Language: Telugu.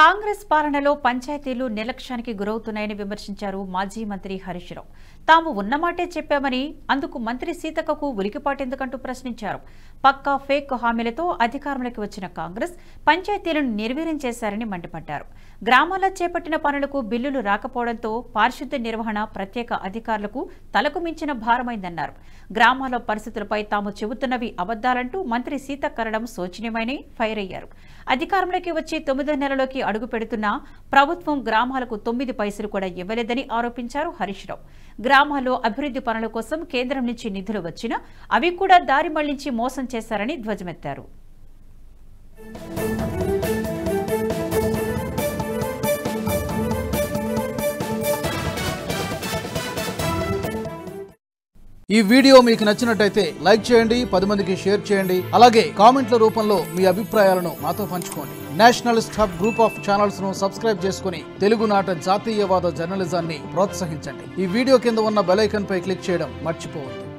కాంగ్రెస్ పాలనలో పంచాయతీలు నిర్లక్ష్యానికి గురవుతున్నాయని విమర్శించారు మాజీ మంత్రి హరీష్ రావు. తాము ఉన్నమాటే చెప్పామని, అందుకు మంత్రి సీతక్కకు ఉలికిపాటెందుకంటూ ప్రశ్నించారు. పక్కా ఫేక్ హామీలతో అధికారంలోకి వచ్చిన కాంగ్రెస్ పంచాయతీలను నిర్వీర్యం చేశారని మండిపడ్డారు. గ్రామాల్లో చేపట్టిన పనులకు బిల్లులు రాకపోవడంతో పారిశుద్ధ్య నిర్వహణ ప్రత్యేక అధికారులకు తలకు మించిన భారమైందన్నారు. గ్రామాల పరిస్థితులపై తాము చెబుతున్నవి అబద్దాలంటూ మంత్రి సీతక్కరడం శోచనీయమని ఫైర్ అయ్యారు. అధికారంలోకి వచ్చి 9 నెలలోకి అడుగు పెడుతున్నా ప్రభుత్వం గ్రామాలకు 9 పైసలు కూడా ఇవ్వలేదని ఆరోపించారు హరీష్ రావు. గ్రామాల్లో అభివృద్ధి పనుల కోసం కేంద్రం నుంచి నిధులు వచ్చినా అవి కూడా దారి మళ్లించి మోసం చేశారని ధ్వజమెత్తారు. ఈ వీడియో మీకు నచ్చినట్టయితే లైక్ చేయండి, 10 మందికి షేర్ చేయండి. అలాగే కామెంట్ల రూపంలో మీ అభిప్రాయాలను మాతో పంచుకోండి. Nationalist hub group of channels ను సబ్స్క్రైబ్ చేసుకుని తెలుగునాట జాతీయవాద జర్నలిజాన్ని ప్రోత్సహించండి. ఈ వీడియో కింద ఉన్న బెల్ ఐకాన్ పై క్లిక్ చేయడం మర్చిపోవద్దు.